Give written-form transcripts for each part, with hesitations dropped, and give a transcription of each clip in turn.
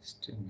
Just a minute.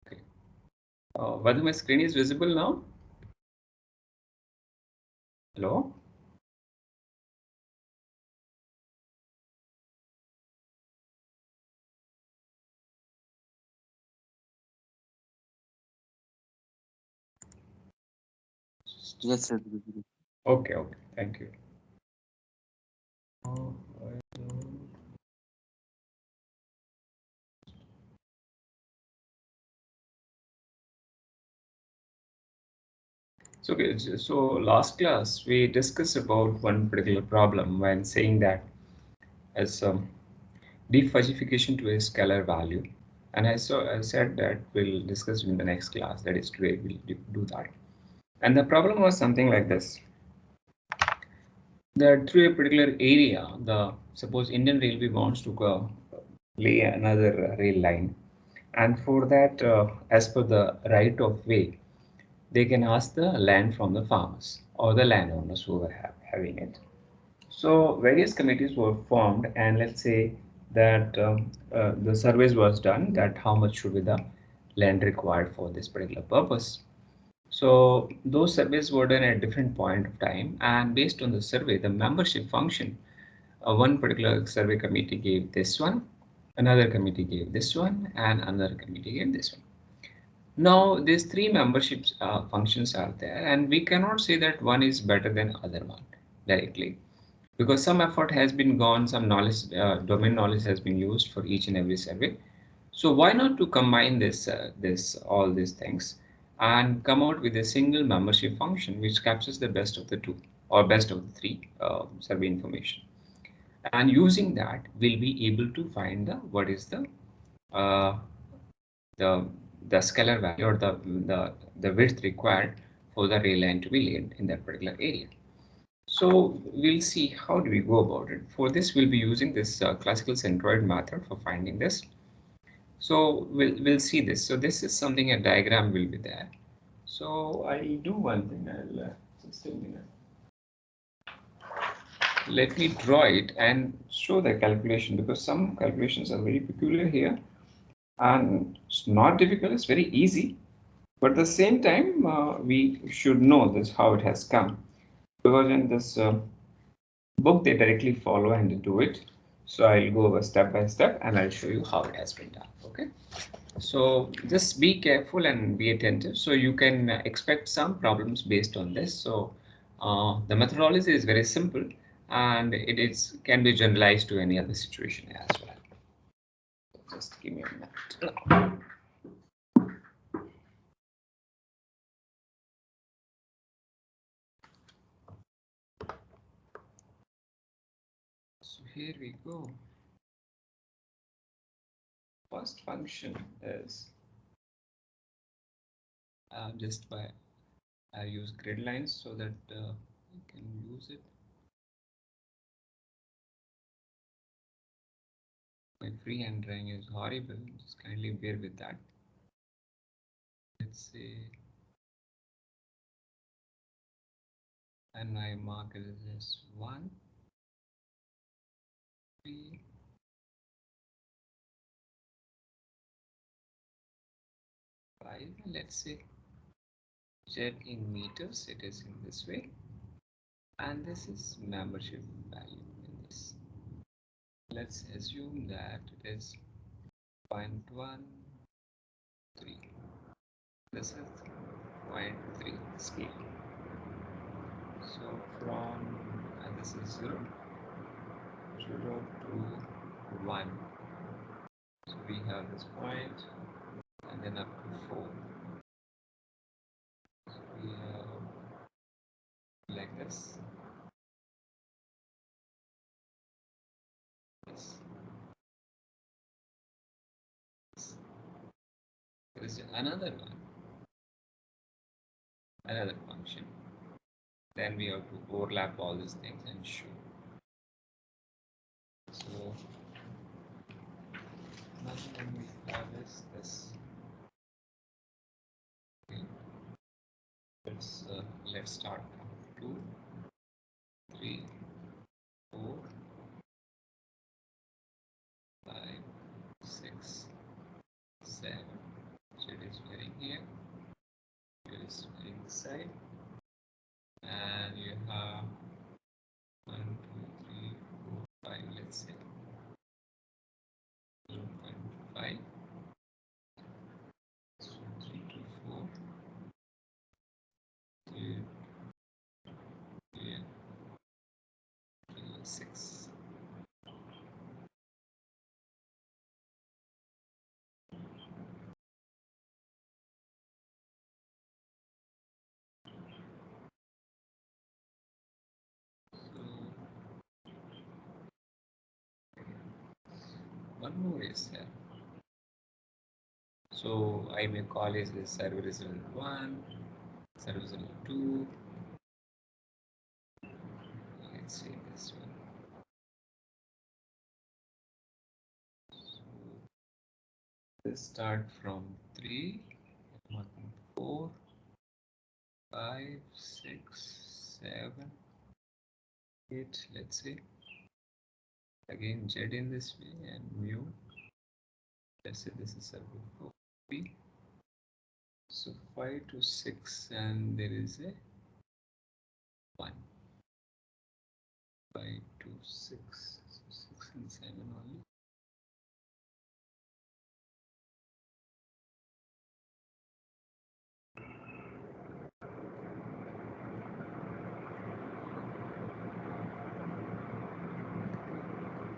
Okay. Whether my screen is visible now? Hello? Yes, sir. Okay, okay, thank you. So, okay, so last class we discussed about one particular problem when saying that as defuzzification to a scalar value, and I said that we'll discuss in the next class. That is today we'll do that. And the problem was something like this: that through a particular area, the suppose Indian Railway wants to lay another rail line, and for that, as per the right of way, they can ask the land from the farmers or the landowners who were having it. So various committees were formed, and let's say that the surveys was done that how much should be the land required for this particular purpose. So those surveys were done at different point of time, and based on the survey, the membership function, one particular survey committee gave this one, another committee gave this one, and another committee gave this one. Now these three memberships functions are there, and we cannot say that one is better than other one directly, because some effort has been gone, some knowledge, domain knowledge has been used for each and every survey. So why not to combine this all these things and come out with a single membership function which captures the best of the two or best of the three survey information, and using that we'll be able to find the what is uh, the the scalar value or the width required for the rail line to be laid in that particular area. So we'll see how do we go about it. For this, we'll be using this classical centroid method for finding this. So we'll see this. So this is something, a diagram will be there. So I'll do one thing. I'll just a minute. Let me draw it and show the calculation, because some calculations are very peculiar here, and it's not difficult. It's very easy, but at the same time, we should know this how it has come, because in this book they directly follow and do it. So I'll go over step by step and I'll show you how it has been done. Okay, so just be careful and be attentive, so you can expect some problems based on this. So the methodology is very simple, and it is can be generalized to any other situation as well. Just give me a minute. So here we go. First function is just by I use grid lines so that you can use it. My freehand drawing is horrible. Just kindly bear with that. Let's say, and I mark it as 1, 3, 5, 5, let's say. Z in meters, it is in this way. And this is membership value in this. Let's assume that it is 0.13. This is 0.3 scale. So from this is 0 to 1. So we have this point and then up to 4. So we have like this. There is another one, another function. Then we have to overlap all these things and show. So another one we have is this. Okay. Let's start from 2, 3, 4, 5, 6, 7. So it is varying here. It is varying this side. And you have 1, 2, 3, 4, 5, let's say 0.5. So 3 to 4. 2, 3, 6. One more is there. So I may call it the server result 1, server result 2. Let's say this one. So let's start from 3, 1, 4, 5, 6, 7, 8. Let's say again Z in this way and mu. Let's say this is server 4. So 5 to 6 and there is a 1. 5 to 6. So 6 and 7 only.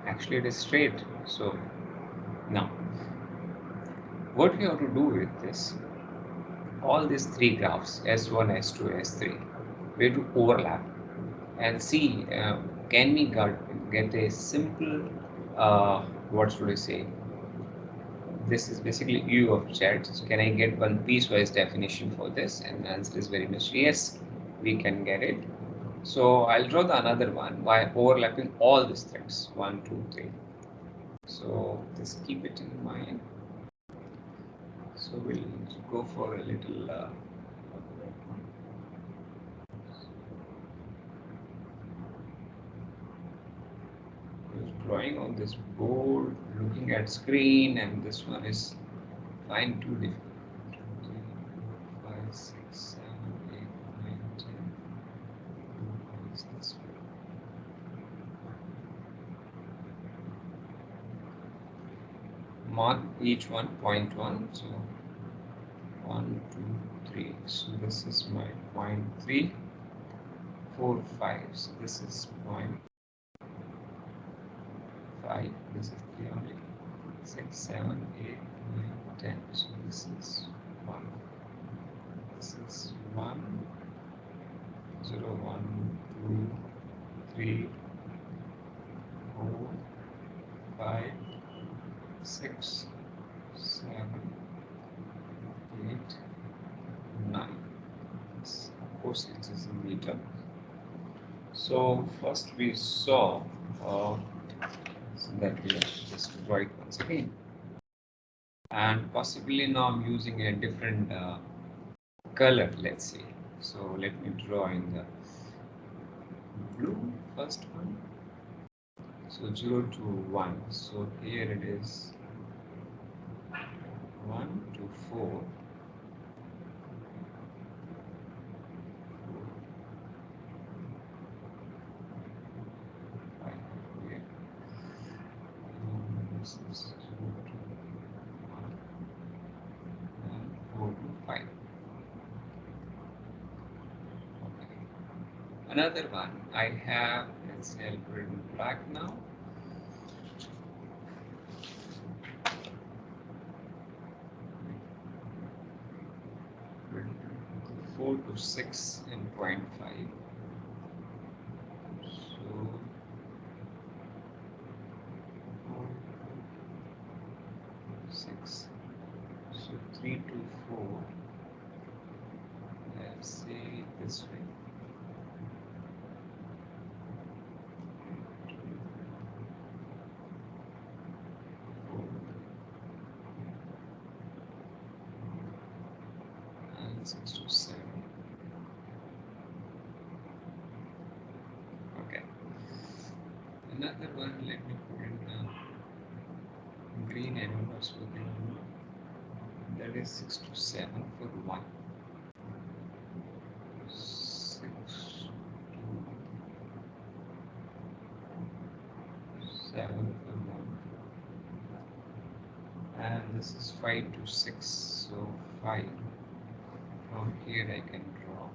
Actually it is straight. So now what we have to do with this, all these three graphs S1, S2, S3, we have to overlap and see can we get a simple what should I say, this is basically U of Z. So can I get one piecewise definition for this? And the answer is very much yes, we can get it. So I'll draw the another one by overlapping all these threads 1, 2, 3. So just keep it in mind. So we'll go for a little drawing on this board, looking at screen, and this one is fine too difficult. 2, 3, 4, 5, 6, 7, 8, 9, 10. Is this way? Mark each one point 1. So 1, 2, 3. So this is my point 3, 4, 5. So this is point 5. This is 3 only. 6, 7, 8, 9, 10. So this is 1. This is 1, 0, 1, 2, 3, 4, 5, 6, 7, 8, 9. Of course, it is in meter. So first we saw so that we have just write once again, and possibly now I'm using a different color. Let's say. So let me draw in the blue first one. So 0 to 1. So here it is 1 to 4. Another one I have, let's say I'll put it in black now. Four to 6 in 0.5. So 6. So 3 to 4. Let's say this way. And 6 to 7. Okay. Another one, let me put in green and what's the green one? That is 6 to 7 for 1. 6 to 7 for 1. And this is 5 to 6, so 5. From here I can draw.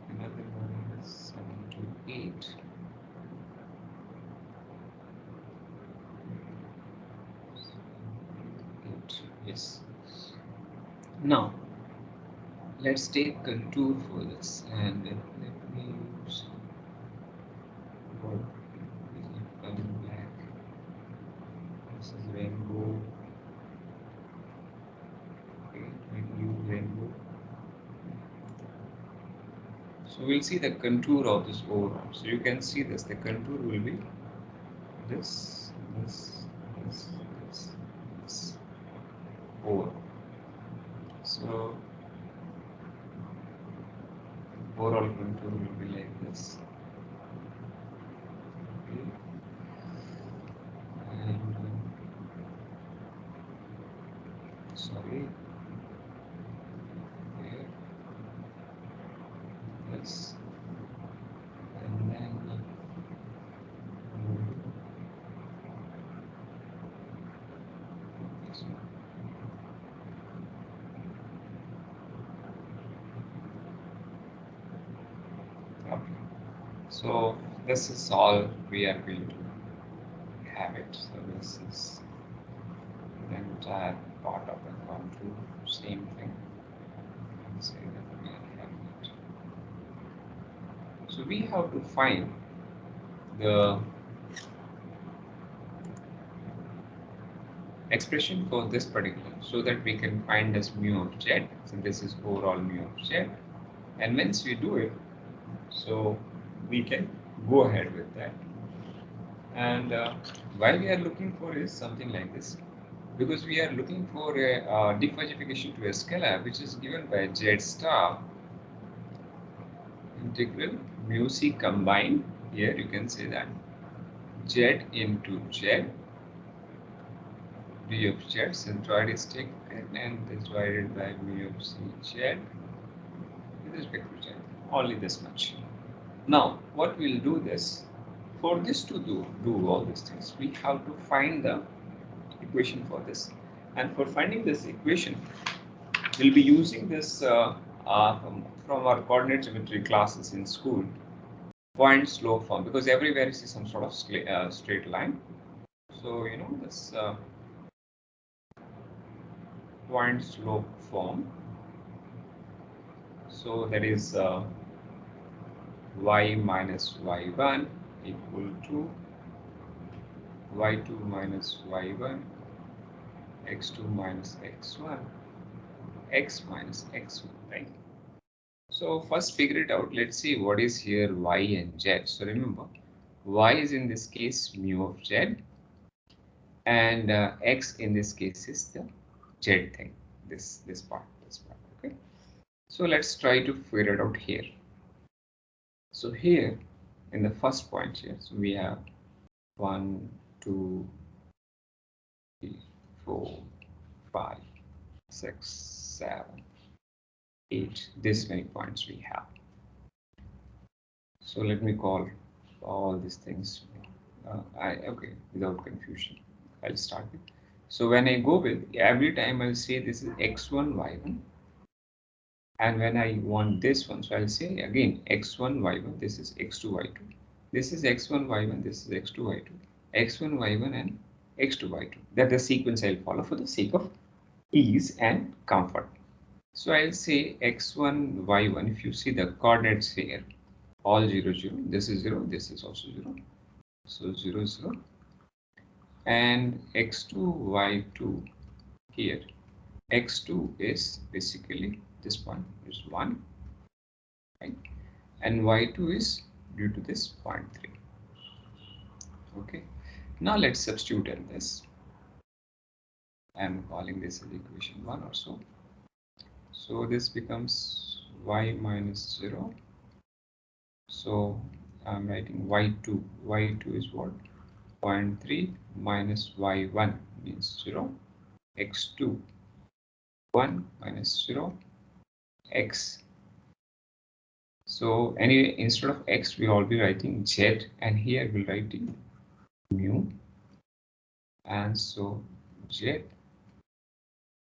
Another one is 7 to 8. 8. Yes. Now let's take contour for this, and let me use black. This is rainbow. Okay, use rainbow. So we'll see the contour of this overall. So you can see this. The contour will be this, this overall. So overall contour will be like this. Okay. And sorry, here, this, and then this one. Okay. So this is all we are going to have it. So this is the entire part of the contour. Same thing. Say that we are having it. So we have to find the expression for this particular, so that we can find this mu of z. So this is overall mu of z. And once we do it, so we can go ahead with that. And why we are looking for is something like this, because we are looking for a differentiation to a scalar which is given by z star integral mu c combined. Here you can say that z into z d of z centroid is taken and divided by mu of c z with respect to z. Only this much. Now what we'll do this, for this to do all these things, we have to find the equation for this. And for finding this equation, we'll be using this from our coordinate geometry classes in school, point slope form, because everywhere you see some sort of straight line. So you know this point slope form. So that is y minus y1 equal to y2 minus y1, x2 minus x1, x minus x1, right? So first figure it out. Let's see what is here y and z. So remember, y is in this case mu of z, and x in this case is the z thing. This part. Okay. So let's try to figure it out here. So here in the first point here, so we have 1, 2, 3, 4, 5, 6, 7, 8. This many points we have. So let me call all these things okay, without confusion. I'll start with. So when I go with, every time I'll say this is x1, y1. And when I want this one, so I'll say again x1, y1, this is x2, y2. This is x1, y1, this is x2, y2. x1, y1 and x2, y2. That's the sequence I'll follow for the sake of ease and comfort. So I'll say x1, y1. If you see the coordinates here, all 0, 0. This is 0, this is also 0. So 0, 0. And x2, y2 here. x2 is basically this point is 1, right? And y2 is due to this 0.3. Okay. Now let's substitute in this. I'm calling this as equation 1 or so. So this becomes y minus 0. So I'm writing y2. y2 is what? 0.3 minus y1 means 0. x2, 1 minus 0, x. So anyway, instead of x, we will be writing z, and here we'll writing mu. And so z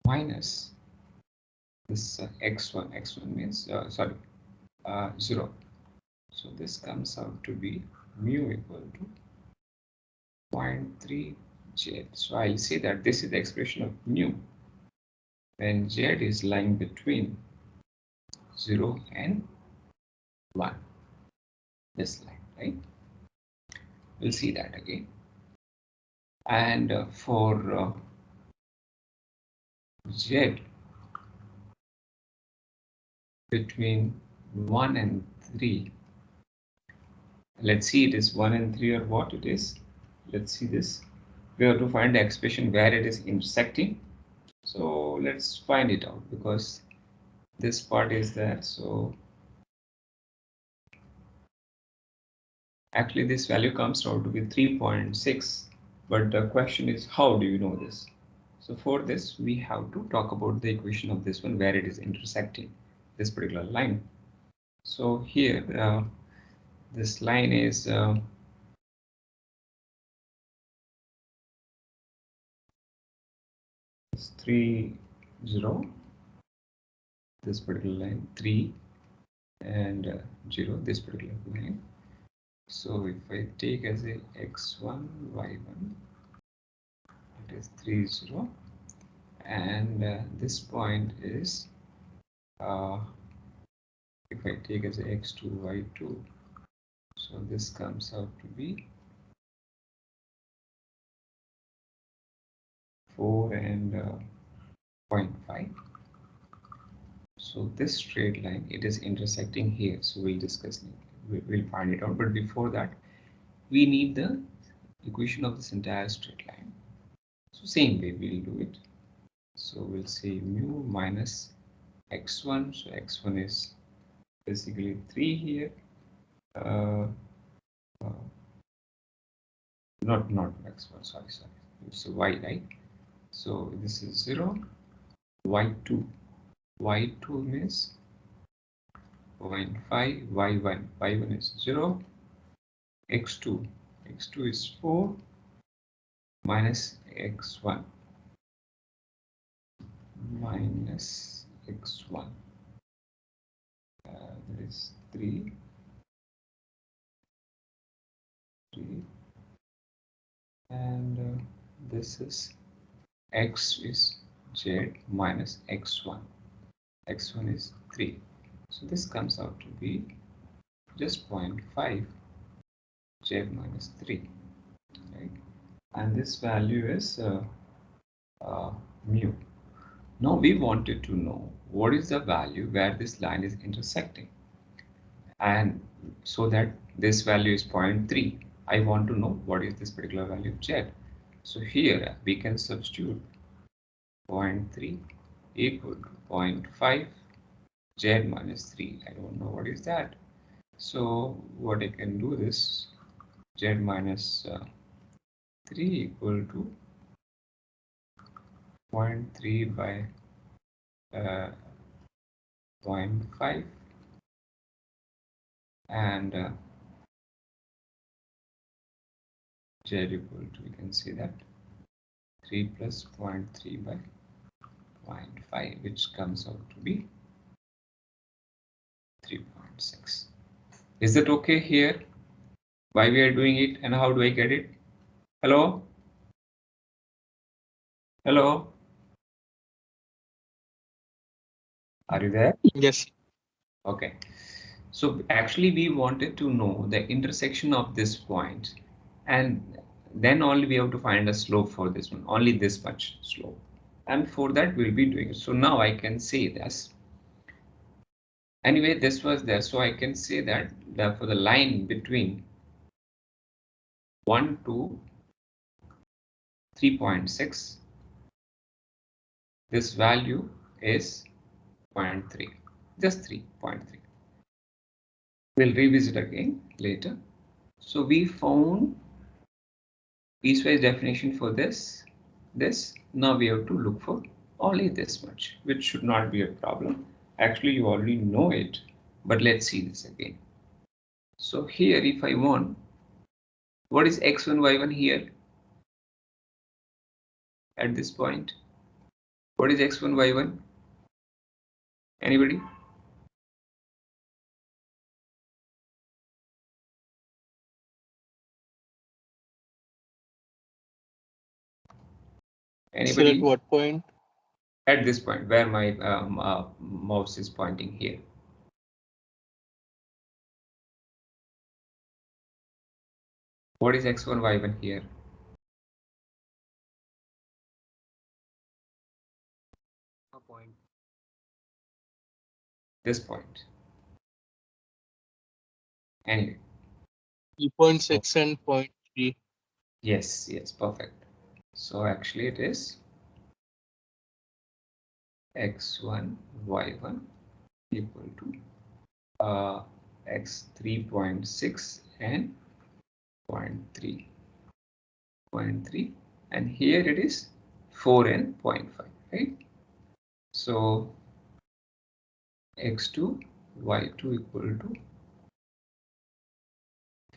minus this x1. x1 means, 0. So this comes out to be mu equal to 0.3 z. So I'll say that this is the expression of mu when z is lying between 0 and 1. This line, right? We'll see that again. And for z between 1 and 3, let's see, it is 1 and 3 or what it is. Let's see this. We have to find the expression where it is intersecting. So let's find it out, because this part is there. So actually this value comes out to be 3.6, but the question is, how do you know this? So for this, we have to talk about the equation of this one where it is intersecting this particular line. So here, this line is 3, 0. This particular line 3 and 0. This particular line. So if I take as a x1, y1, it is 3, 0, and this point is, if I take as a x2, y2, so this comes out to be 4 and 0.5. So this straight line, it is intersecting here. So we'll discuss it. We'll find it out. But before that, we need the equation of this entire straight line. So same way we'll do it. So we'll say mu minus x1. So x1 is basically 3 here. Not x1. Sorry. It's a y, right? So this is 0. y2. y2 means 0.5. y1 is 0. x2 is 4 minus x1 minus x1, that is 3, and this is x is z minus x1. x1 is 3. So this comes out to be just 0.5 z minus 3, right? And this value is mu. Now we wanted to know what is the value where this line is intersecting, and so that this value is 0.3, I want to know what is this particular value of z. So here we can substitute 0.3 equal to 0.5 z minus 3. I don't know what is that. So what I can do is z minus 3 equal to 0.3 by 0.5, and z equal to, we can see that 3 plus 0.3 by 0.5, which comes out to be 3.6. Is that okay here? Why we are doing it and how do I get it? Hello? Hello? Are you there? Yes. Okay. So actually we wanted to know the intersection of this point, and then only we have to find a slope for this one, only this much slope. And for that we'll be doing it. So now I can say this. Anyway, this was there, so I can say that for the line between 1 to 3.6, this value is 0.3, just 3.3. We'll revisit again later. So we found piecewise definition for this. Now we have to look for only this much, which should not be a problem. Actually, you already know it, but let's see this again. So here, if I want, what is x1, y1 here at this point? What is x1, y1? Anybody? Anybody? Select what point? At this point, where my mouse is pointing here. What is x1, y1 here? A point. This point. Anyway. 3.6 and 0.3. Yes, perfect. So actually it is x1, y1 equal to x 3.6 and 0.3, and here it is 4 and 0.5, right? So x2, y2 equal to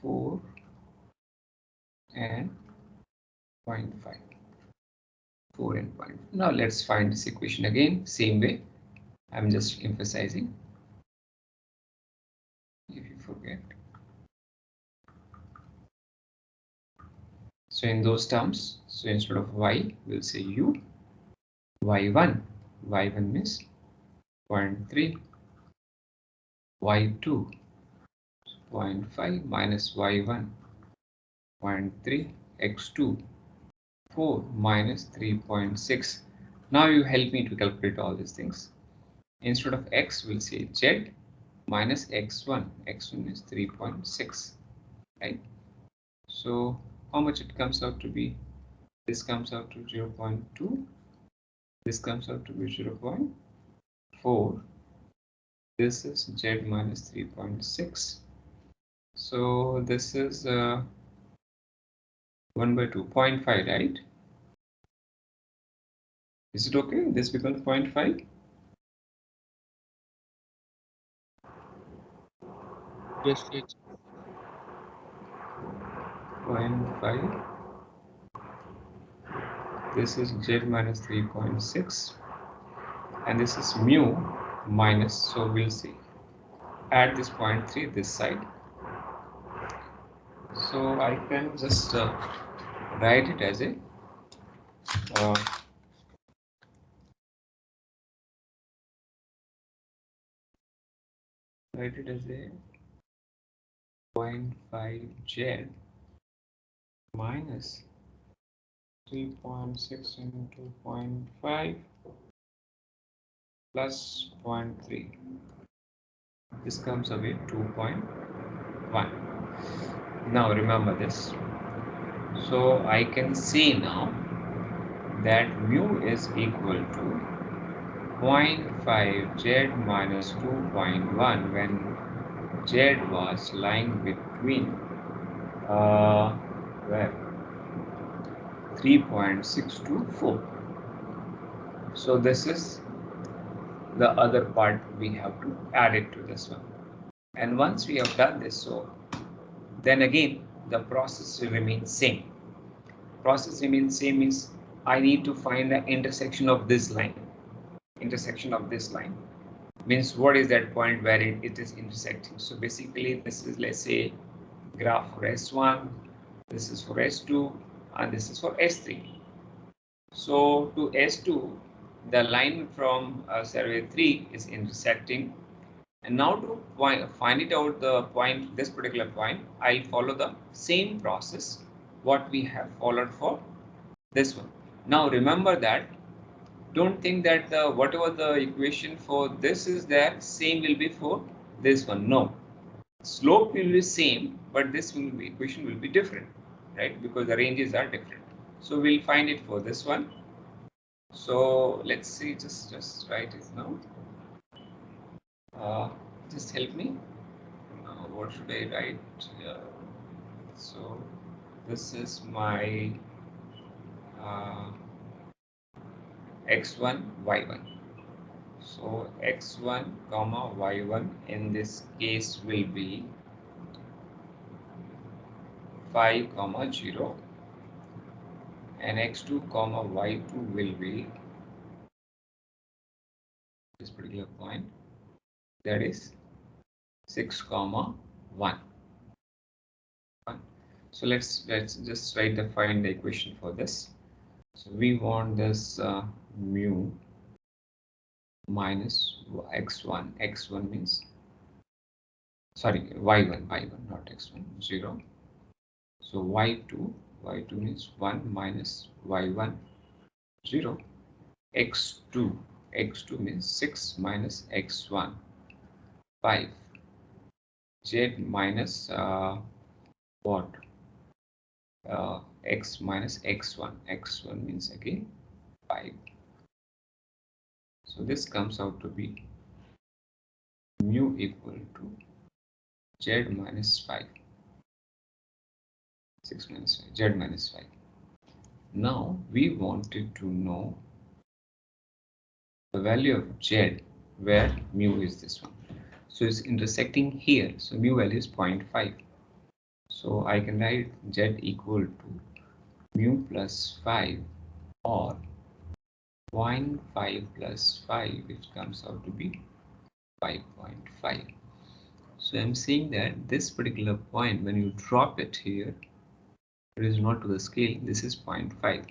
4 and 0.5. 4 and 0.5. Now let's find this equation again, same way. I'm just emphasizing if you forget. So in those terms, so instead of y, we'll say u. y1 means 0.3, y2 0.5 minus y1 0.3, x2 4 minus 3.6. Now you help me to calculate all these things. Instead of x, we'll say z minus x1. x1 is 3.6, right? So how much it comes out to be? This comes out to 0.2. This comes out to be 0.4. This is z minus 3.6. So this is 1 by 2, 0.5, right? Is it okay? This becomes 0.5. Yes, yes. 0.5. This is z minus 3.6, and this is mu minus, so we'll see, add this 0.3 this side. So I can just write it as a write it as a 0.5 z minus 3.6 into 0.5 plus 0.3. This comes away 2.1. Now remember this. So I can see now that mu is equal to 0.5 z minus 2.1 when z was lying between where 3.6 to 4. So this is the other part, we have to add it to this one. And once we have done this, so then again the process will remain same. Process remains same means I need to find the intersection of this line. Intersection of this line means what is that point where it is intersecting. So basically this is, let's say, graph for S1, this is for S2, and this is for S3. So to S2, the line from survey 3 is intersecting. And now to find it out the point, this particular point, I'll follow the same process what we have followed for this one. Now remember that, don't think that the whatever the equation for this is there, same will be for this one. No, slope will be same, but this will be, equation will be different, right? Because the ranges are different. So we'll find it for this one. So let's see, just write it now. Just help me. What should I write? So this is my x1, y1. So x1 comma y1 in this case will be 5 comma 0, and x2 comma y2 will be this particular point, that is 6 comma 1. So let's just find the equation for this. So we want this mu minus x1. X1 means, sorry, y1, not x1, 0. So y2 means 1 minus y1, 0. x2 means 6 minus x1, 5. Z minus what? X minus x1. X1 means again 5. So this comes out to be mu equal to Z minus 5. 6 minus 5, Z minus 5. Now we wanted to know the value of Z where mu is this one. So it's intersecting here. So mu value is 0.5. So I can write Z equal to mu plus 5 or 0.5 plus 5, which comes out to be 5.5. So I'm saying that this particular point, when you drop it here, it is not to the scale, this is 0.5.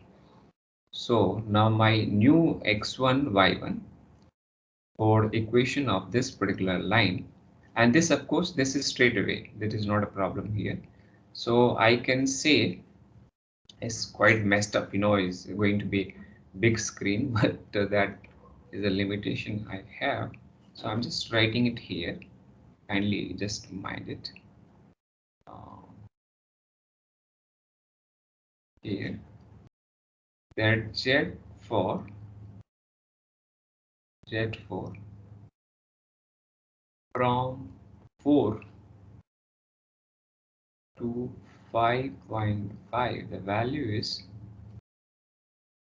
So now my new x1, y1 for equation of this particular line, and this, of course, this is straight away, that is not a problem here. So I can say it's quite messed up, it's going to be big screen, but that is a limitation I have. So I'm just writing it here. Kindly just mind it. Here that Z4 from 4 to 5.5, the value is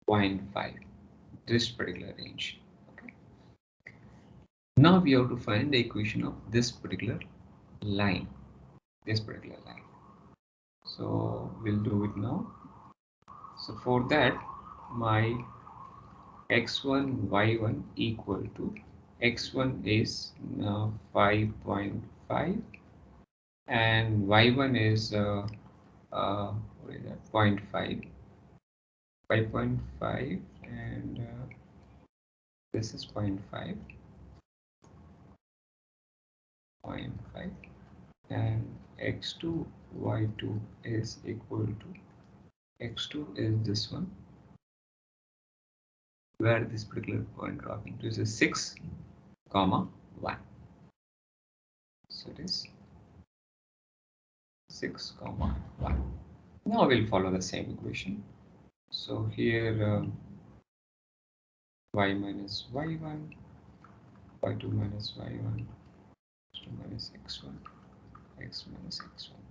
0.5, this particular range. Okay. Now we have to find the equation of this particular line. So we'll do it now. So for that, my x1, y1 equal to x1 is 5.5 and y1 is what is that, 0.5, 5.5, and this is 0.5, and x2, y2 is equal to, x2 is this one, where this particular point dropping to is 6 comma 1. So it is 6 comma 1. Now we'll follow the same equation. So here y minus y1, y2 minus y1, x2 minus x1, x minus x1.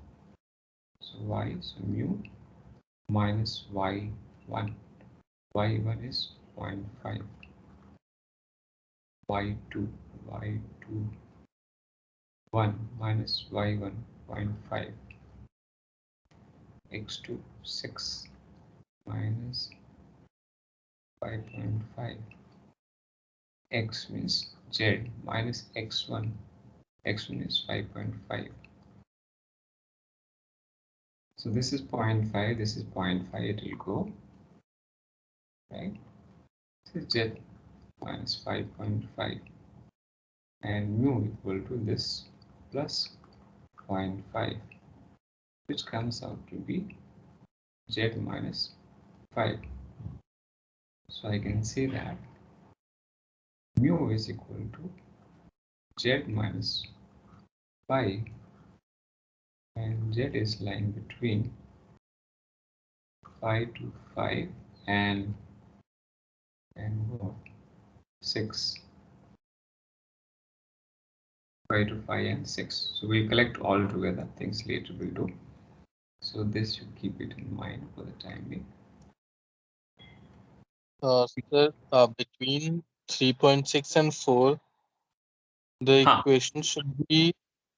So y, so mu minus y1, y1 is 0.5, y2, 1 minus y1, 0.5, x2, 6 minus 5.5. X means Z minus X1. X1 is 5.5. So this is 0.5, this is 0.5, it will go, right? This is Z minus 5.5 and mu equal to this plus 0.5, which comes out to be Z minus 5. So I can say that mu is equal to Z minus 5 and Z is lying between 5 to 5 and what? 6. 5 to 5 and 6. So we'll collect all together, things later we'll do. So this you keep it in mind for the time being. Sir, between 3.6 and 4, the equation should be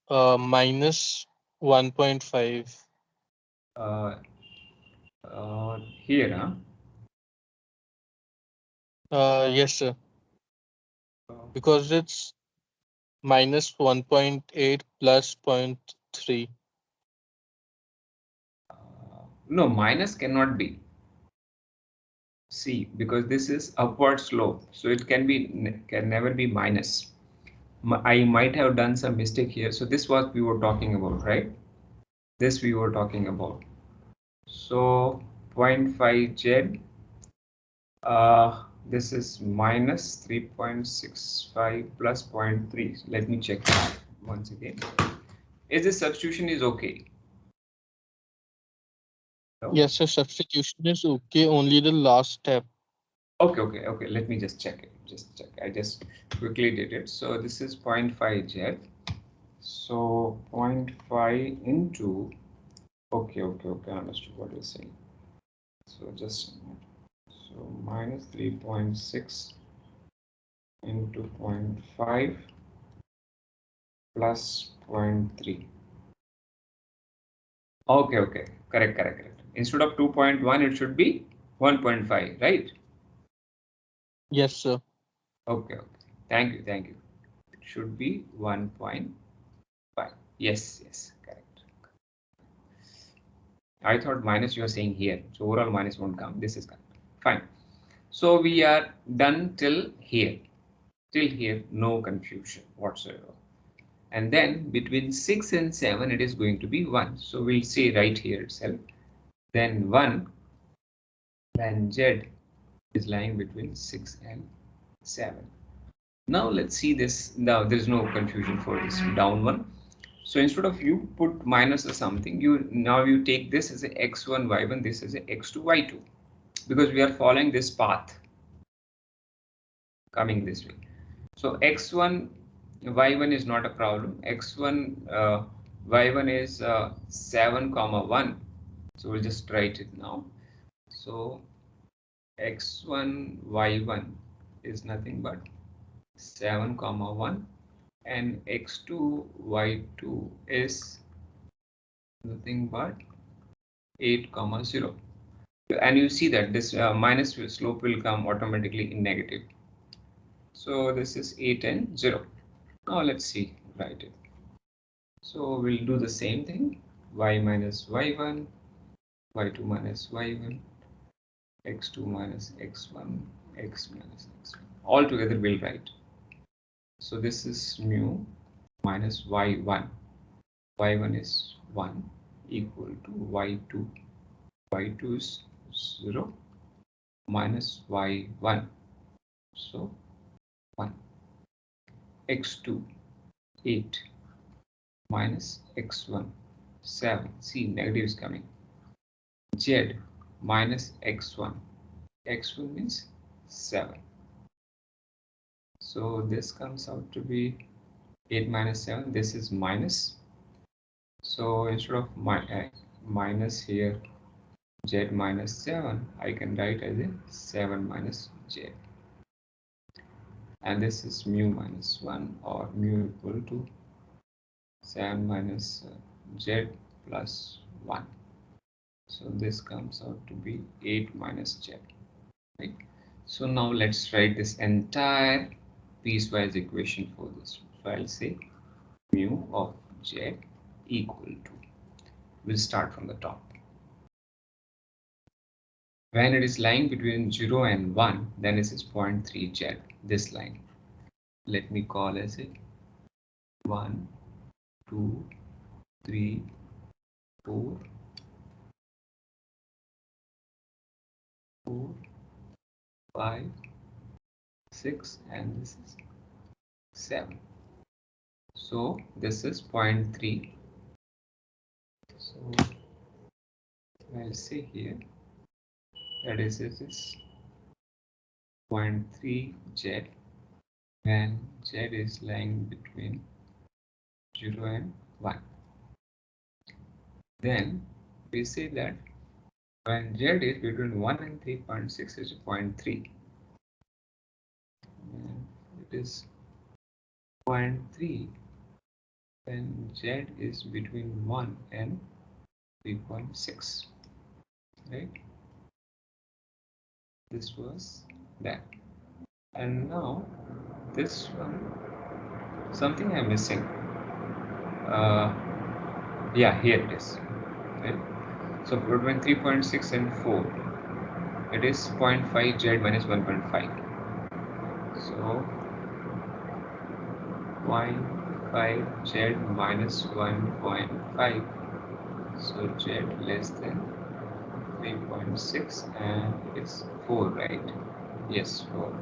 minus 1.5. Here, Yes, sir. Because it's minus 1.8 plus 0.3. no, minus cannot be. See, because this is upward slope, so it can never be minus. I might have done some mistake here. So this was we were talking about, right? This we were talking about. So 0.5 Z. This is minus 3.65 plus 0.3. Let me check that once again. Is this substitution is okay? No? Yes, sir. Substitution is okay. Only the last step. Okay. Let me just check it. Just check. I just quickly did it. So this is 0.5 Z. So 0.5 into. Okay. I understood what you're saying. So just a minute. So minus 3.6 into 0.5 plus 0.3. Okay. Correct. Instead of 2.1, it should be 1.5, right? Yes, sir. Okay. Thank you. It should be 1.5. Yes, correct. I thought minus you are saying here. So overall minus won't come. This is correct. Fine. So we are done till here. Till here, no confusion whatsoever. And then between 6 and 7, it is going to be 1. So we'll say right here itself. Then 1, then Z is lying between 6 and 7. Now let's see this. Now there's no confusion for this down one. So instead of you put minus or something, you take this as a x1, y1, this as a x2, y2, because we are following this path coming this way. So x1, y1 is not a problem. X1, y1 is 7, 1. So we'll just write it now. So x1, y1 is nothing but 7, 1, and x2, y2 is nothing but 8, 0. And you see that this minus slope will come automatically in negative. So this is 8 and 0. Now let's see, write it. So we'll do the same thing. Y minus y1, y2 minus y1, x2 minus x1, x minus x1. All together we'll write. So this is mu minus y1. Y1 is 1 equal to y2. Y2 is 0 minus y1. So 1. X2 8 minus x1 7. See, negative is coming. Z minus x1. X1 means 7. So this comes out to be 8 minus 7. This is minus. So instead of minus here, Z minus 7, I can write as a 7 minus Z. And this is mu minus 1, or mu equal to 7 minus Z plus 1. So this comes out to be 8 minus Z. Right? So now let's write this entire piecewise equation for this. So I'll say mu of z equal to, we'll start from the top. When it is lying between 0 and 1, then it is 0.3 z, this line. Let me call as it 1, 2, 3, 4, 4, 5, 6, and this is 7. So this is 0.3. So I'll say here that is this is 0.3 z when z is lying between 0 and 1. Then we say that when z is between 1 and 3.6 is 0.3. It is 0.3 when z is between 1 and 3.6, right? This was that. And now this one, something I'm missing. Yeah, here it is, right? So between 3.6 and 4, it is 0.5 z minus 1.5. So 0.5 z minus 1.5. So z less than 3.6 and it's 4, right? Yes, 4.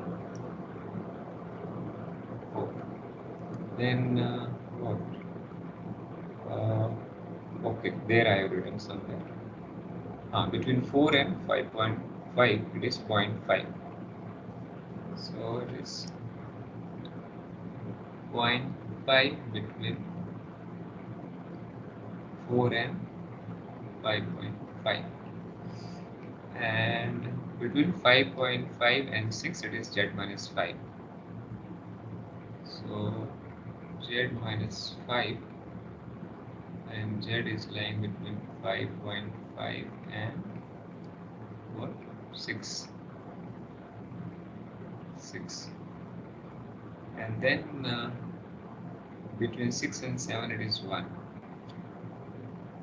Then what? Okay, there I have written somewhere. Between 4 and 5.5, it is 0.5. So it is 0.5 between 4 and 5.5. And between 5.5 and 6, it is z minus 5. So z minus 5, and z is lying between 5.5 and what? 6. And then between 6 and 7 it is 1.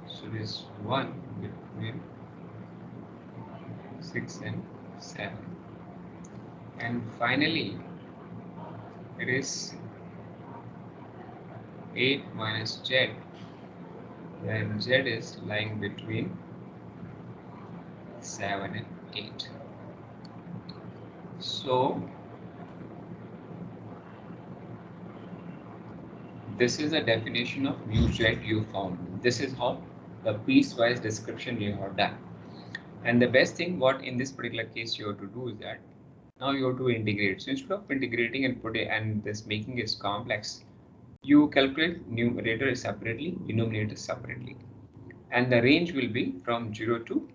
So it is 1 between 6 and 7. And finally it is 8 minus z, when z is lying between 7 and 8. So this is the definition of mu z you found. This is how the piecewise description you have done. And the best thing what in this particular case you have to do is that now you have to integrate. So instead of integrating and putting and this making it complex, you calculate numerator separately, denominator separately, and the range will be from 0 to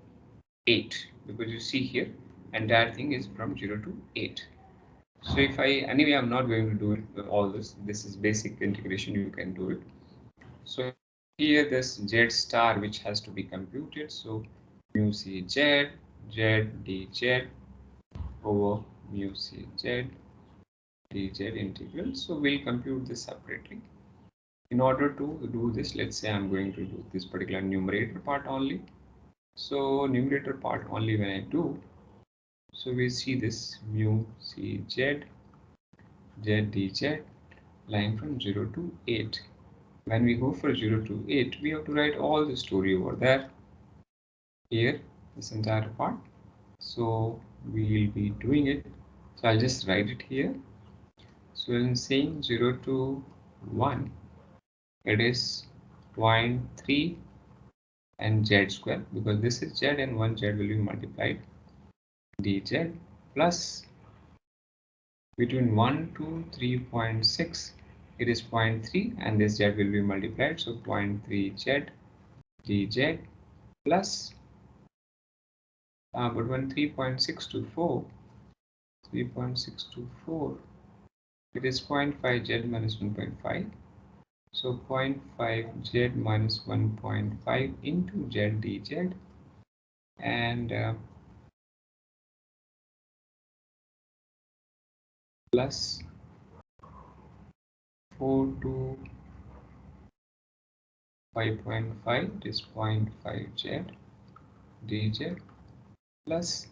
8, because you see here entire thing is from 0 to 8. So if anyway I'm not going to do it all this is basic integration, you can do it. So here this z star which has to be computed, so mu c z dz over mu c z dz integral. So we'll compute this separately. In order to do this, let's say I'm going to do this particular numerator part only. So numerator part only when I do, so we see this mu c z dz lying from 0 to 8. When we go for 0 to 8, we have to write all the story over there, here, this entire part. So we will be doing it. So I'll just write it here. So in saying 0 to 1, it is 0.3 and z square, because this is z and 1 z will be multiplied, dz plus between 1 to 3.6, it is 0.3 and this z will be multiplied, so 0.3 z dz plus between 3.6 to 4, 3.6 to 4, it is 0.5 z minus 1.5. So 0.5 z minus 1.5 into z dz, and plus 4 to 5.5, it is 0.5z dz plus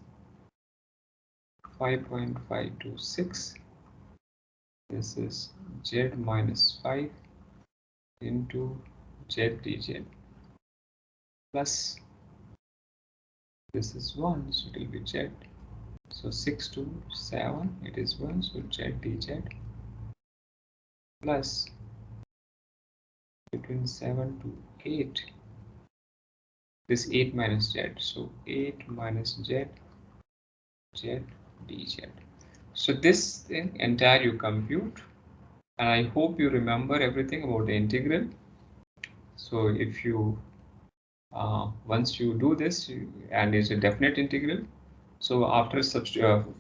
5.5 to 6, this is z minus 5 into z dz plus this is 1, so it will be z. So 6 to 7, it is 1, so z dz plus between 7 to 8, this 8 minus z, so 8 minus z dz. So this thing entire you compute, and I hope you remember everything about the integral. So if you once you do this, and it's a definite integral, so after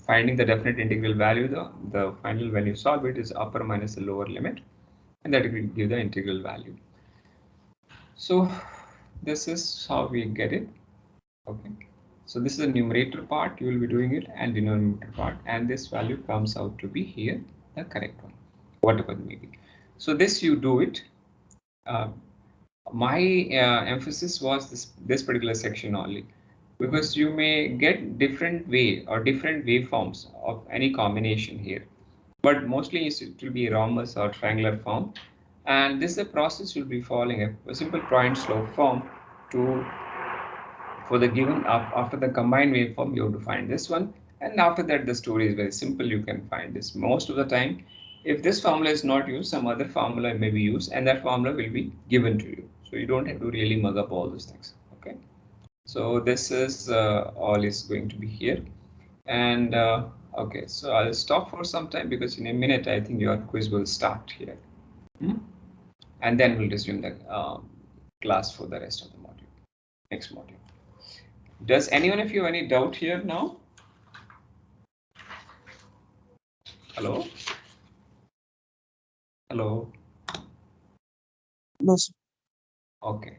finding the definite integral value, the final when you solve it is upper minus the lower limit, and that will give the integral value. So this is how we get it. Okay, so this is the numerator part, you will be doing it, and denominator part, and this value comes out to be here the correct one, whatever it may be. So this you do it. My emphasis was this particular section only, because you may get different way or different waveforms of any combination here, but mostly it will be rhombus or triangular form, and this is the process you'll be following a simple point slope form to for the given after the combined waveform you have to find this one, and after that the story is very simple, you can find this most of the time. If this formula is not used, some other formula may be used, and that formula will be given to you, so you don't have to really mug up all those things. Okay, so this is all is going to be here, and okay, so I'll stop for some time because in a minute I think your quiz will start here. And then we'll resume the class for the rest of the module, next module. Does anyone of you have any doubt here now? Hello? Hello? No, sir. Okay.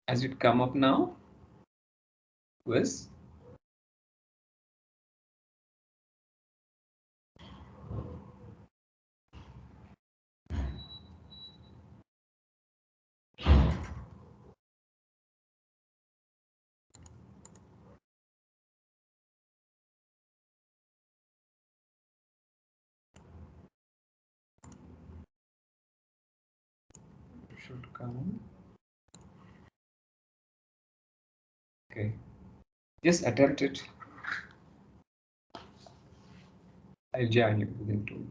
Has it come up now? Quiz? It should come. Okay. Just attempt it. I'll join you within 2.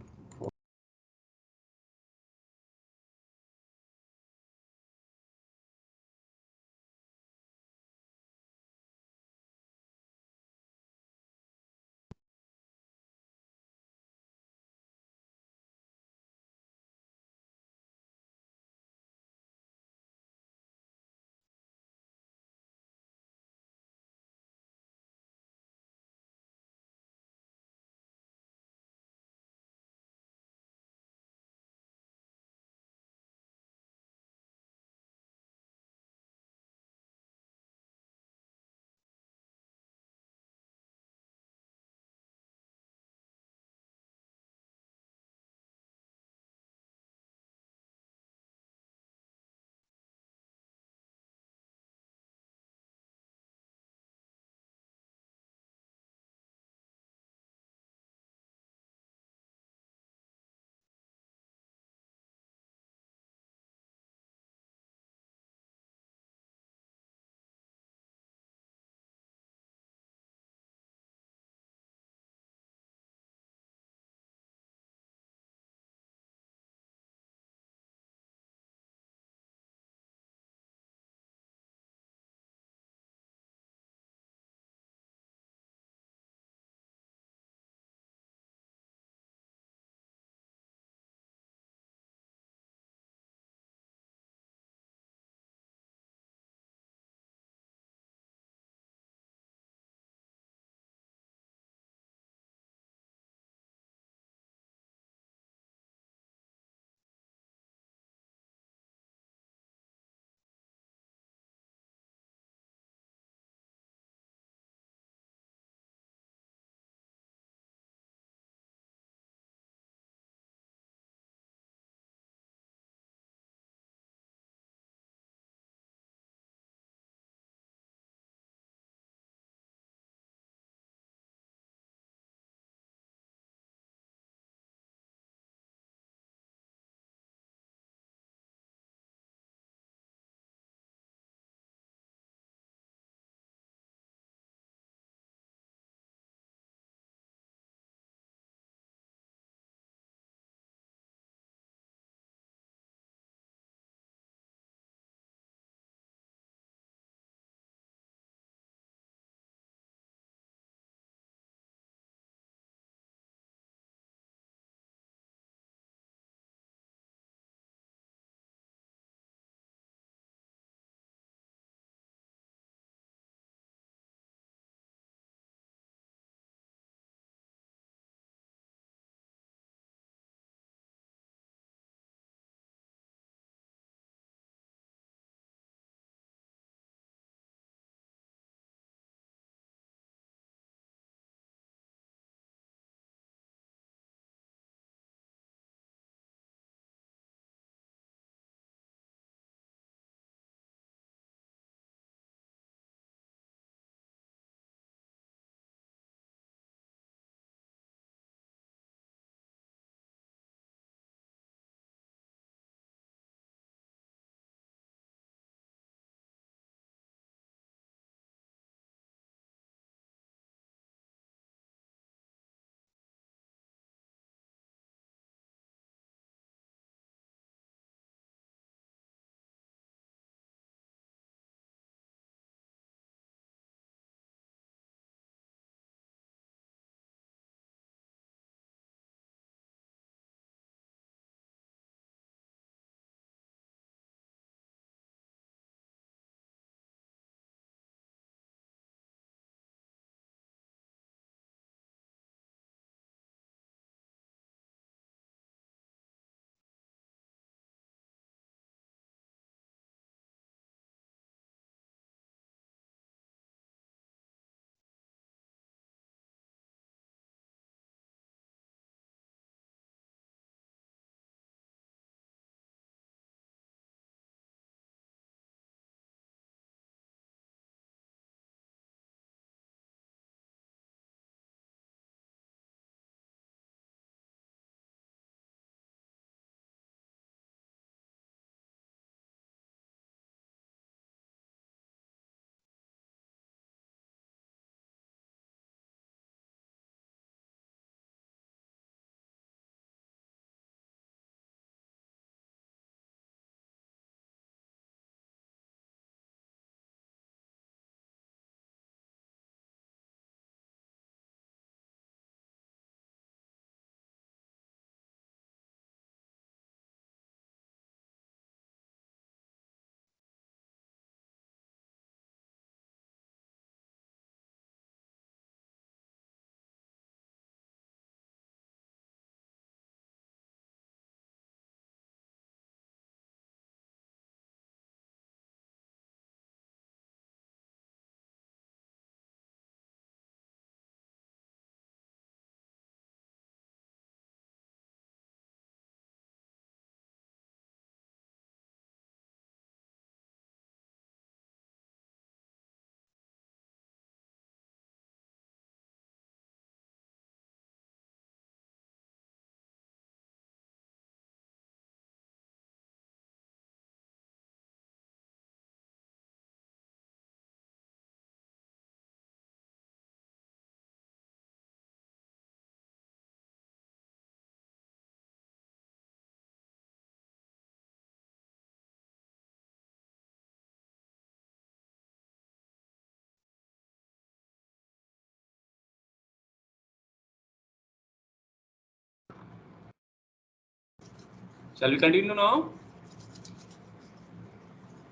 Shall we continue now?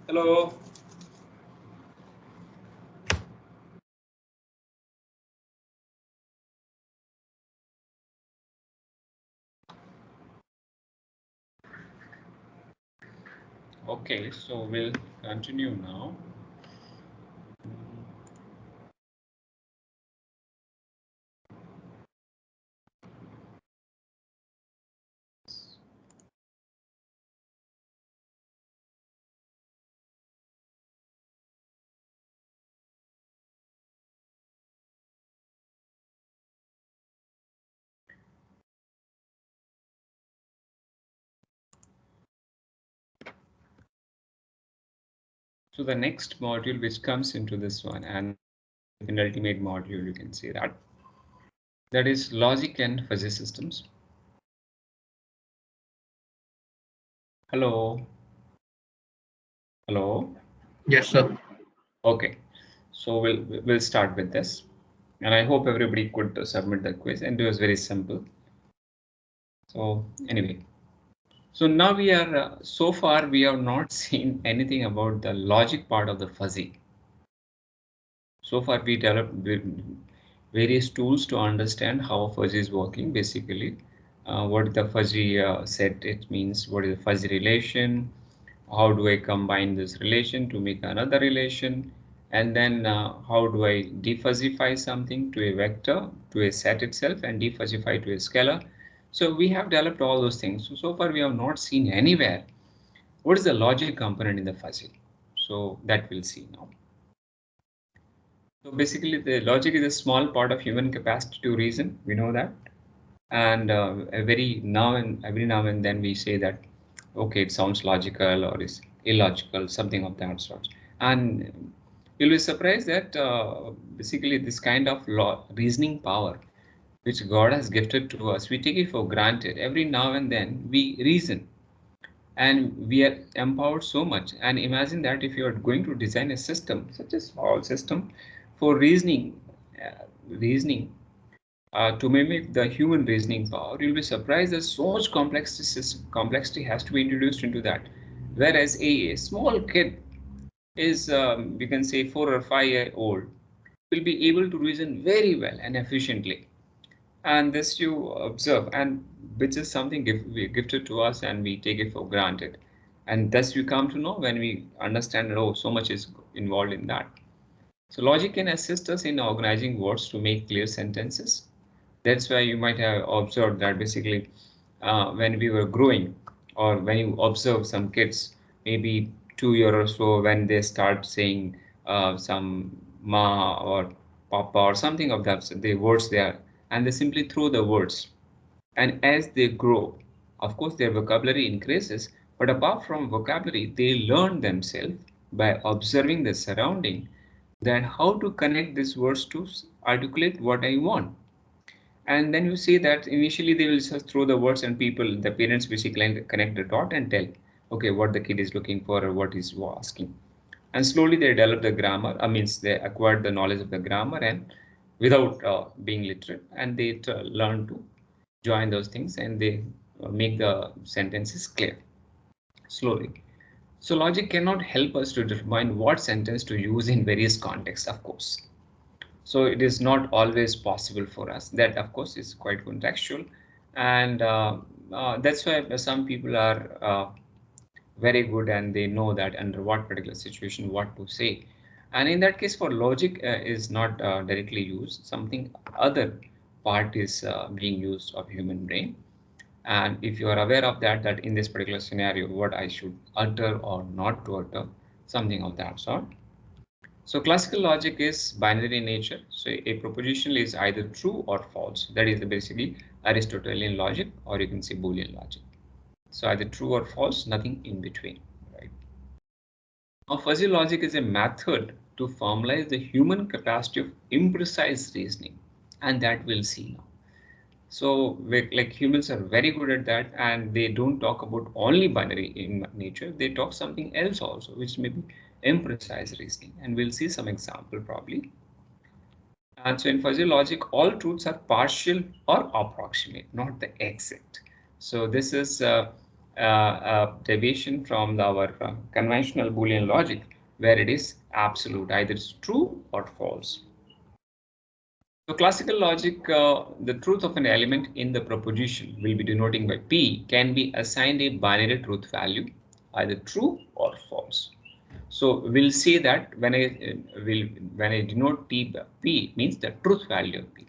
Hello. Okay, so we'll continue now. So the next module which comes into this one, and an ultimate module, you can say that is logic and fuzzy systems. Hello. Hello. Yes, sir. Okay, so we'll start with this, and I hope everybody could submit the quiz, and it was very simple. So anyway, so now we are so far we have not seen anything about the logic part of the fuzzy. So far we developed various tools to understand how fuzzy is working. Basically, what the fuzzy set it means, what is the fuzzy relation, how do I combine this relation to make another relation, and then how do I defuzzify something to a vector, to a set itself, and defuzzify to a scalar. So we have developed all those things. So far we have not seen anywhere what is the logic component in the fuzzy. So that we'll see now. So basically the logic is a small part of human capacity to reason. We know that. And every now and then we say that, okay, it sounds logical or is illogical, something of that sort. And you'll be surprised that basically this kind of reasoning power which God has gifted to us, we take it for granted. Every now and then we reason, and we are empowered so much. And imagine that if you are going to design a system, such a small system, for reasoning to mimic the human reasoning power, you'll be surprised that so much complexity has to be introduced into that. Whereas a small kid is, you can say, 4 or 5 year old, will be able to reason very well and efficiently. And this you observe, and which is something gifted to us, and we take it for granted. And thus we come to know when we understand that, oh, so much is involved in that. So logic can assist us in organizing words to make clear sentences. That's why you might have observed that basically when we were growing, or when you observe some kids, maybe 2 year or so, when they start saying some ma or papa or something of that, the words there, and they simply throw the words. And as they grow, of course, their vocabulary increases, but apart from vocabulary, they learn themselves by observing the surrounding, that how to connect these words to articulate what I want. And then you see that initially they will just throw the words, and the parents basically connect the dot and tell, okay, what the kid is looking for or what is asking. And slowly they develop the grammar, means they acquired the knowledge of the grammar, and without being literate, and they learn to join those things, and they make the sentences clear slowly. So logic cannot help us to determine what sentence to use in various contexts, of course. So it is not always possible for us. That, of course, is quite contextual, and that's why some people are very good, and they know that under what particular situation what to say. And in that case, for logic is not directly used. Something other part is being used of human brain. And if you are aware of that, that in this particular scenario, what I should utter or not to utter, something of that sort. So classical logic is binary in nature. So a proposition is either true or false. That is basically Aristotelian logic, or you can say Boolean logic. So either true or false, nothing in between, right? Now, fuzzy logic is a method to formalize the human capacity of imprecise reasoning, and that we'll see now. So like humans are very good at that, and they don't talk about only binary in nature. They talk something else also, which may be imprecise reasoning, and we'll see some example probably. And so in fuzzy logic, all truths are partial or approximate, not the exact. So this is deviation from our conventional Boolean logic, where it is absolute, either it's true or false. So classical logic, the truth of an element in the proposition will be denoting by P can be assigned a binary truth value, either true or false. So we'll say that when I denote P means the truth value of P.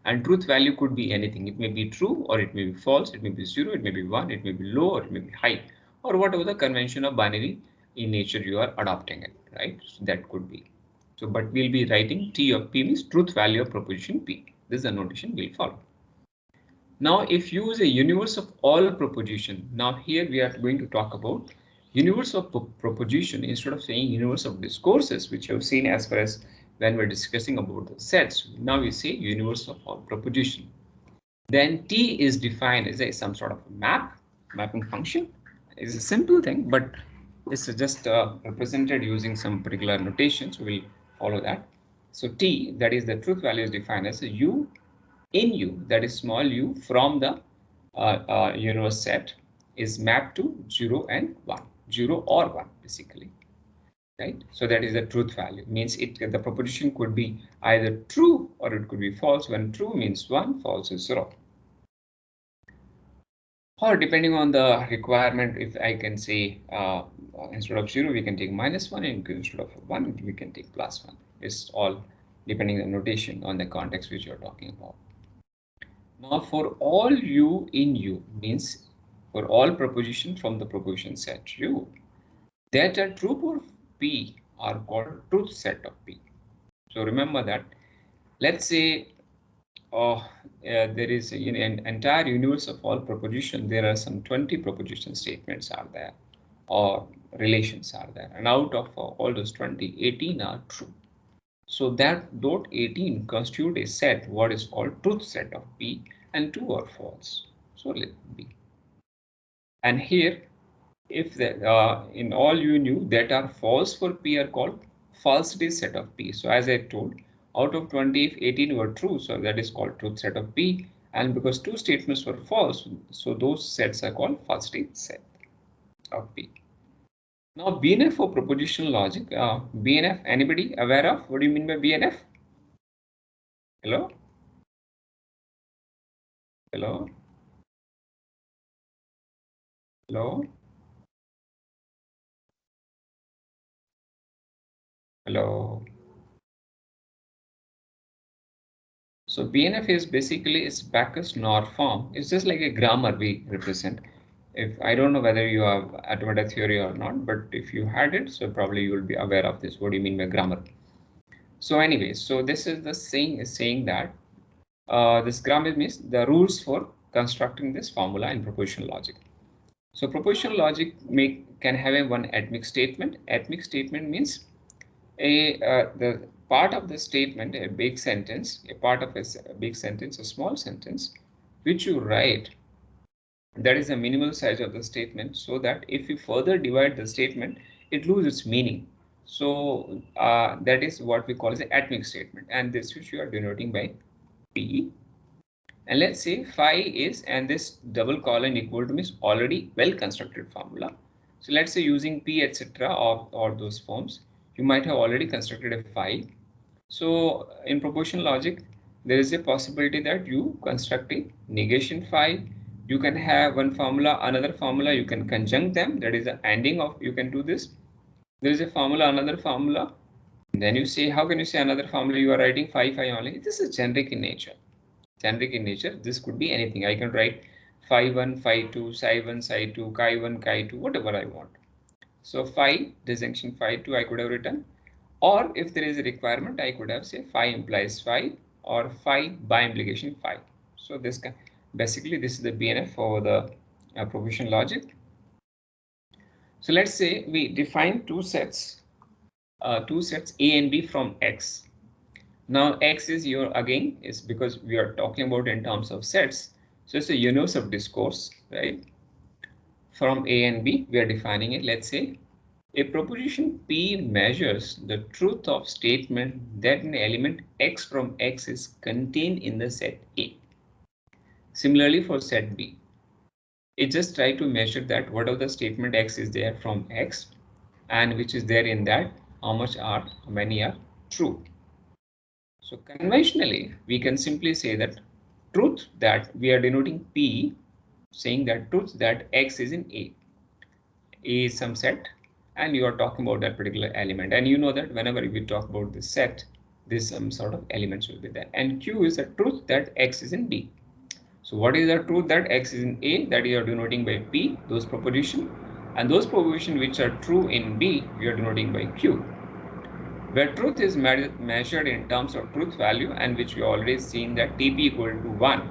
And truth value could be anything. It may be true or it may be false, it may be 0, it may be 1, it may be low or it may be high, or whatever the convention of binary in nature you are adopting it, right? So that could be. So, but we'll be writing T of P means truth value of proposition P. This is the notation we'll follow. Now, if you use a universe of all proposition, now here we are going to talk about universe of proposition instead of saying universe of discourses, which you have seen as far as when we're discussing about the sets. Now we say universe of all proposition. Then T is defined as some sort of mapping function. It's a simple thing, but it's just represented using some particular notation. So we'll follow that. So T, that is the truth value, is defined as a U in U, that is small u, from the universe set is mapped to 0 and 1, 0 or 1 basically, right? So that is the truth value, means the proposition could be either true or it could be false. When true means 1, false is 0. Or depending on the requirement, if I can say instead of 0 we can take -1, and instead of 1 we can take +1. It's all depending on the notation on the context which you're talking about. Now for all U in U means for all propositions from the proposition set U that are true for P are called truth set of P. So remember that. Let's say there is in an entire universe of all proposition, there are some 20 proposition statements are there or relations are there, and out of all those 20, 18 are true. So that dot 18 constitute a set what is called truth set of P, and 2 are false. So let it be. And here, if the in all you knew that are false for P are called falsity set of P. So as I told, out of 20, if 18 were true, so that is called truth set of P. And because 2 statements were false, so those sets are called falsity set of P. Now BNF for propositional logic, BNF, anybody aware of what do you mean by BNF? Hello? Hello? Hello? Hello? So BNF is basically its Backus-Naur form. It's just like a grammar we represent. If I don't know whether you have automata theory or not, but if you had it, so probably you will be aware of this. What do you mean by grammar? So anyway, so this is the saying that this grammar means the rules for constructing this formula in propositional logic. So propositional logic can have a one atomic statement. Atomic statement means the part of the statement, a big sentence, a part of a big sentence, a small sentence, which you write, that is the minimal size of the statement, so that if you further divide the statement, it loses its meaning. So that is what we call as an atomic statement, and this which you are denoting by P. And let's say phi is, and this double colon equal to means already well constructed formula. So let's say using P etc. or those forms, you might have already constructed a phi. So in propositional logic, there is a possibility that you construct a negation phi. You can have one formula, another formula, you can conjunct them. That is the ending of, you can do this. There is a formula, another formula. Then you say, how can you say another formula? You are writing phi only. This is generic in nature. Generic in nature. This could be anything. I can write phi 1, phi 2, psi 1, psi 2, chi 1, chi 2, whatever I want. So phi disjunction phi 2 I could have written. Or if there is a requirement, I could have say phi implies phi or phi by implication phi. So this can, basically this is the BNF for the propositional logic. So let's say we define two sets A and B from X. Now X is your, again, is because we are talking about in terms of sets. So it's a universe of discourse, right? From A and B, we are defining it. Let's say a proposition P measures the truth of statement that an element X from X is contained in the set A. Similarly for set B, it just try to measure that whatever the statement X is there from X and which is there in that, how many are true. So conventionally, we can simply say that truth that we are denoting P, saying that truth that X is in A. A is some set, and you are talking about that particular element. And you know that whenever we talk about this set, this some sort of elements will be there. And Q is the truth that X is in B. So what is the truth that X is in A? That you are denoting by P, those proposition. And those proposition which are true in B, we are denoting by Q. Where truth is measured in terms of truth value, and which we already seen that TP equal to 1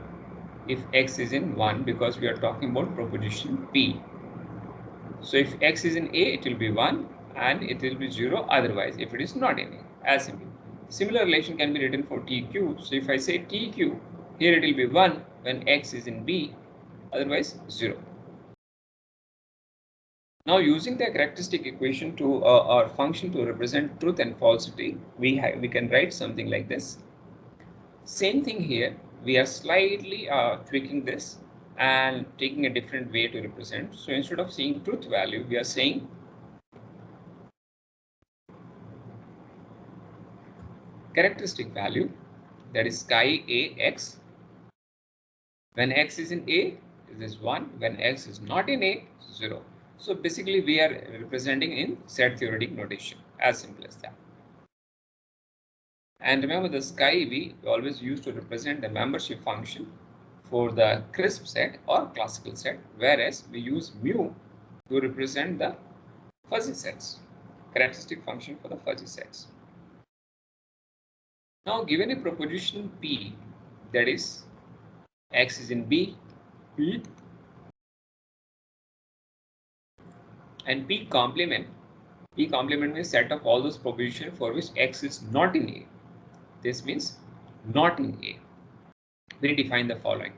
if X is in 1, because we are talking about proposition P. So if X is in A, it will be 1 and it will be 0 otherwise if it is not in A, as simple. Similar relation can be written for TQ. So if I say TQ, here it will be 1 when X is in B, otherwise 0. Now using the characteristic equation to our function to represent truth and falsity, we can write something like this. Same thing here, we are slightly tweaking this and taking a different way to represent. So instead of saying truth value, we are saying characteristic value, that is chi AX. When X is in A, it is 1. When X is not in A, 0. So basically we are representing in set theoretic notation, as simple as that. And remember, this chi we always use to represent the membership function for the crisp set or classical set, whereas we use mu to represent the fuzzy sets, characteristic function for the fuzzy sets. Now given a proposition P, that is X is in B, P, and P complement means set of all those propositions for which X is not in A. This means not in A. We define the following.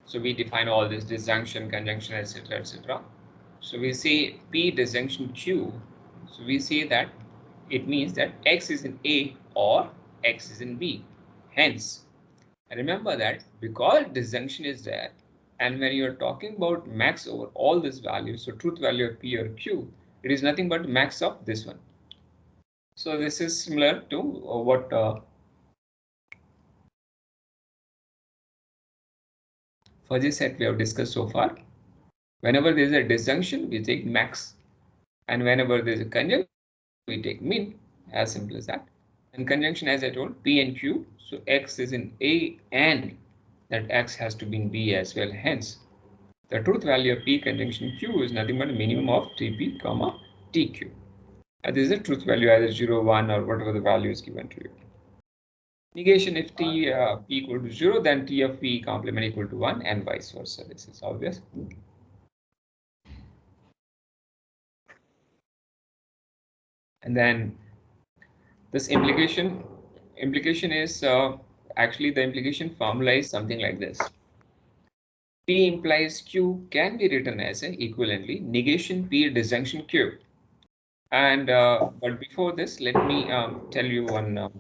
So we define all this disjunction, conjunction, etc., etc. So we say P disjunction Q. So we say that it means that X is in A or X is in B. Hence, remember that because disjunction is there, and when you are talking about max over all these values, so truth value of P or Q, it is nothing but max of this one. So this is similar to what fuzzy set we have discussed so far. Whenever there is a disjunction, we take max, and whenever there is a conjunction, we take min, as simple as that. And conjunction, as I told, P and Q, so X is in A and that X has to be in B as well. Hence, the truth value of P conjunction Q is nothing but a minimum of TP, TQ. And this is a truth value, either 0, 1, or whatever the value is given to you. Negation, if T P equal to 0, then T of P complement equal to 1 and vice versa. This is obvious. And then this implication is actually the implication formula is something like this. P implies Q can be written as an equivalently negation P disjunction Q. And but before this, let me tell you one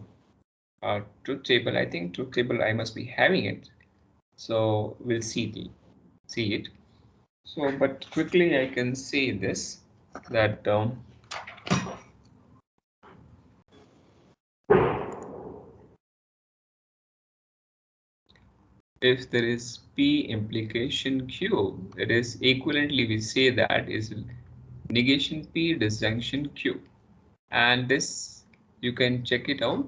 truth table. I think truth table I must be having it, so we'll see it. So, but quickly I can say this, that if there is P implication Q, it is equivalently we say that is negation P disjunction Q, and this you can check it out.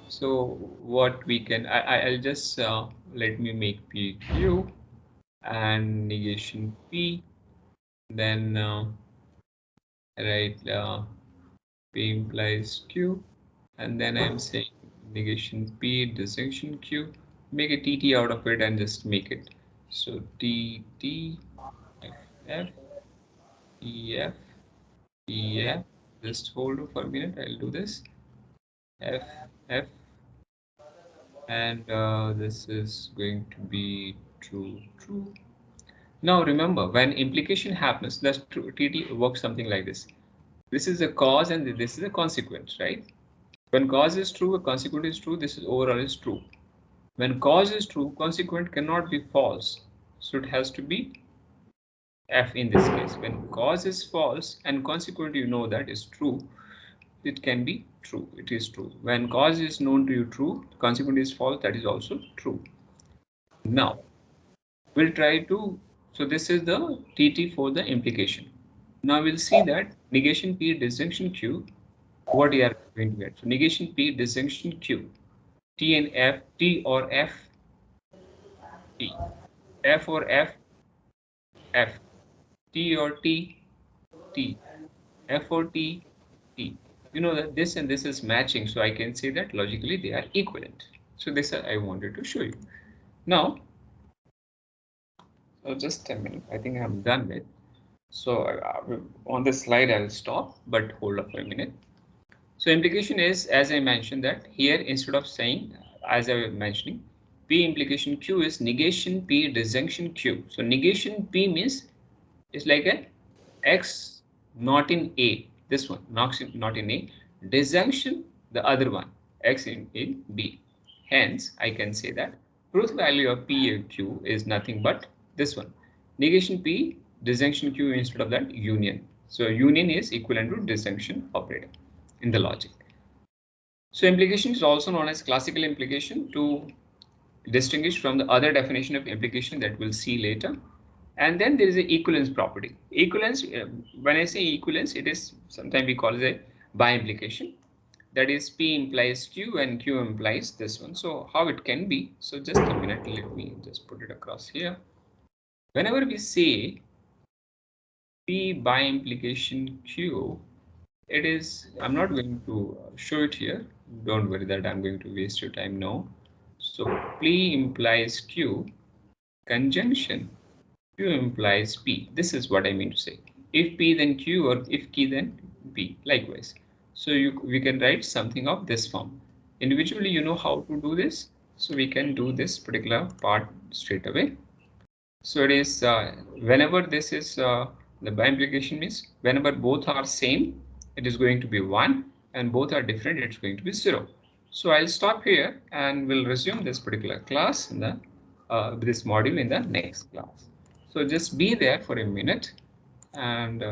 So what we can, I'll just let me make P Q and negation P, then write P implies Q, and then I'm saying negation P disjunction Q, make a TT out of it and just make it. So TT FF EF EF, just hold for a minute, I'll do this. FF, and this is going to be true. Now remember, when implication happens, the TT works something like this. This is a cause and this is a consequence, right? When cause is true, a consequent is true, this is overall is true. When cause is true, consequent cannot be false. So it has to be F in this case. When cause is false and consequent you know that is true, it can be true. It is true. When cause is known to you true, consequent is false, that is also true. Now, we'll try to, so this is the TT for the implication. Now we'll see that negation P disjunction Q, what we are going to get. So negation P disjunction Q, T and F, T or F, T, F or F, F, T or T, T, F or T, T. You know that this and this is matching, so I can say that logically they are equivalent. So this I wanted to show you. Now, so just a minute, I think I'm done with. So on this slide I'll stop, but hold up for a minute. So implication is, as I mentioned, that here instead of saying, as I was mentioning, P implication Q is negation P disjunction Q. So negation P means it's like a X not in A, this one, not in A, disjunction the other one, X in B. Hence, I can say that truth value of P and Q is nothing but this one. Negation P, disjunction Q instead of that union. So union is equivalent to disjunction operator in the logic. So implication is also known as classical implication to distinguish from the other definition of implication that we'll see later. And then there is a equivalence property. Equivalence, when I say equivalence, it is sometimes we call it a by implication. That is P implies Q and Q implies this one. So how it can be? So just a minute, let me just put it across here. Whenever we say P by implication Q, it is, I'm not going to show it here. Don't worry that I'm going to waste your time now. So P implies Q conjunction Q implies P. This is what I mean to say. If P then Q or if Q then P, likewise. So we can write something of this form. Individually, you know how to do this. So we can do this particular part straight away. So it is whenever this is the by implication means whenever both are same, it is going to be 1 and both are different, it's going to be 0. So I'll stop here and we'll resume this particular class in the this module in the next class. So just be there for a minute and